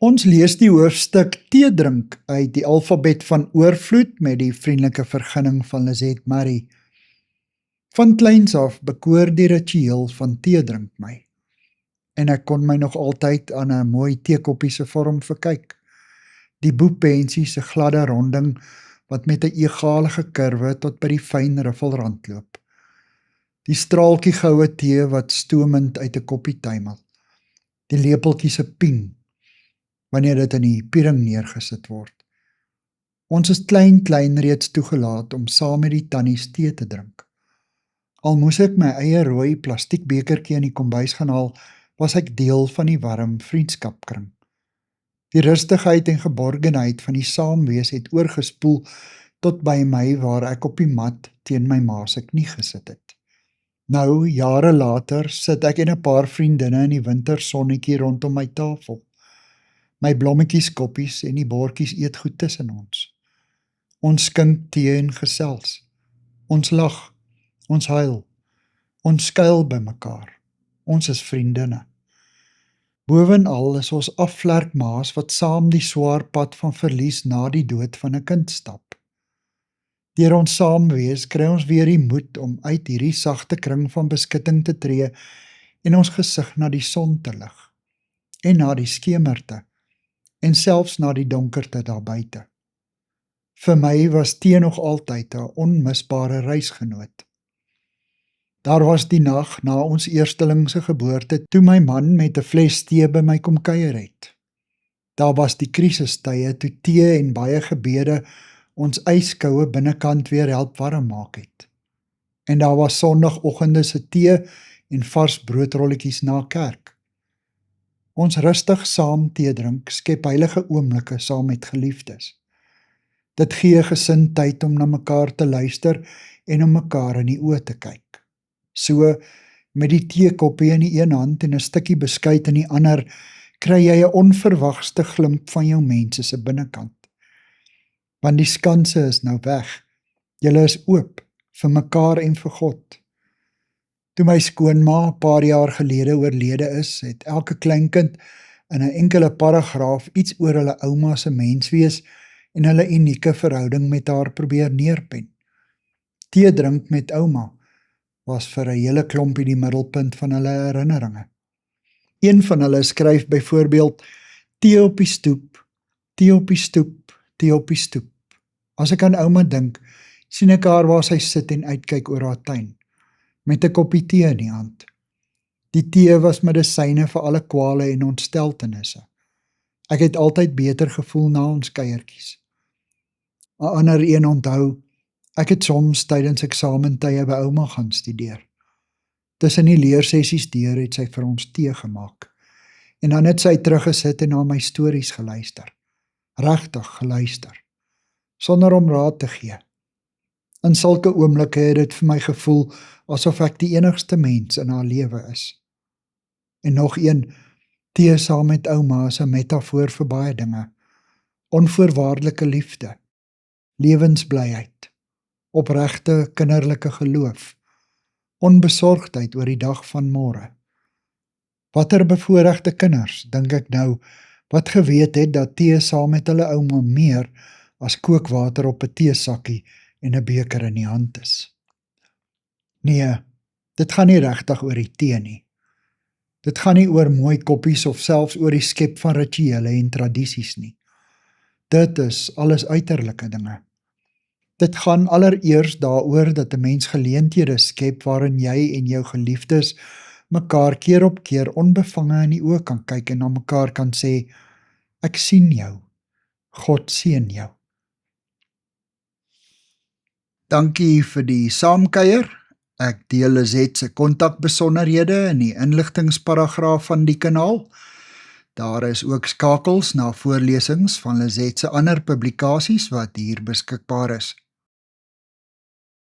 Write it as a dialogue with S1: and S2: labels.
S1: Ons lees die hoofstuk Teedrink uit die alfabet van oorvloed met die vriendelike vergunning van Lizette Murray. Van kleins af bekoor die ritueel van teedrink my, en ek kon my nog altyd aan 'n mooi teekoppie se vorm verkyk. Die boepensie se gladde ronding wat met 'n egalige kurwe tot by die fyn riffelrand loop. Die straaltjie goue tee wat stoomend uit 'n koppie tuimel. Die lepeltjie se ping wanneer dit in die piering neergesit word. Ons is klein reeds toegelaat om saam met die tannies tee te drink. Al moes ek my eie rooi plastiekbekertjie in die kombuis gaan haal, was ek deel van die warm vriendskapkring. Die rustigheid en geborgenheid van die saamwees het oorgespoel tot by my waar ek op die mat teen my ma se knie gesit het. Nou, jare later, sit ek en 'n paar vriendinne in die wintersonnetjie rondom my tafel. My blommetjieskoppies en die bordjies eet goed tussen ons. Ons skink tee en gesels. Ons lag, ons huil, ons skuil by mekaar. Ons is vriendinne. Bovenal is ons afvlerkmaas wat saam die swaar pad van verlies na die dood van 'n kind stap. Deur ons saamwees kry ons weer die moed om uit hierdie sagte kring van beskutting te tree en ons gesig na die son te lig, en na die skemerte, en selfs na die donkerte daar buite. Vir my was tee nog altyd 'n onmisbare reisgenoot. Daar was die nag na ons eersteling se geboorte toe my man met 'n fles tee by my kom kuier het. Daar was die krisistye toe tee en baie gebede ons yskoue binnekant weer help warm maak het. En daar was sondagoggende se tee en vars broodrolletjies na kerk. Ons rustig saam tee drink skep heilige oomblikke saam met geliefdes. Dit gee gesin tyd om na mekaar te luister en om mekaar in die oë te kyk. So, met die teekoppie in die een hand en 'n stukkie beskuit in die ander, kry jy 'n onverwagste glimp van jou mense se binnekant. Want die skanse is nou weg. Julle is oop vir mekaar en vir God. Toe my skoonma 'n paar jaar gelede oorlede is, het elke kleinkind in 'n enkele paragraaf iets oor hulle ouma se menswees en hulle unieke verhouding met haar probeer neerpen. Tee drink met ouma was vir 'n hele klompie die middelpunt van hulle herinneringe. Een van hulle skryf byvoorbeeld: tee op die stoep, tee op die stoep, tee op die stoep. As ek aan ouma dink, sien ek haar waar sy sit en uitkyk oor haar tuin, met 'n koppie tee in die hand. Die tee was medisyne vir alle kwale en ontsteltenisse. Ek het altyd beter gevoel na ons kuiertjies. 'n Ander een onthou, ek het soms tydens eksamentye by ouma gaan studeer. Tussen die leersessies deur het sy vir ons tee gemaak. En dan het sy teruggesit en na my stories geluister. Regtig geluister. Sonder om raad te gee. In sulke oomblikke het dit vir my gevoel asof ek die enigste mens in haar lewe is. En nog een, tee saam met ouma is 'n metafoor vir baie dinge. Onvoorwaardelike liefde, lewensblyheid, opregte kinderlike geloof, onbesorgdheid oor die dag van môre. Watter bevoorregte kinders, dink ek nou, wat geweet het dat tee saam met hulle ouma meer as kookwater op 'n teesakkie en 'n beker in die hand is. Nee, dit gaan nie regtig oor die tee nie. Dit gaan nie oor mooi koppies of selfs oor die skep van rituele en tradisies nie. Dit is alles uiterlike dinge. Dit gaan allereers daaroor dat 'n mens geleenthede skep waarin jy en jou geliefdes mekaar keer op keer onbevange in die oë kan kyk en na mekaar kan sê, ek sien jou, God seën jou. Dankie vir die saamkuier. Ek deel Lizette se kontakbesonderhede in die inligtingsparagraaf van die kanaal. Daar is ook skakels na voorlesings van Lizette se ander publikasies wat hier beskikbaar is.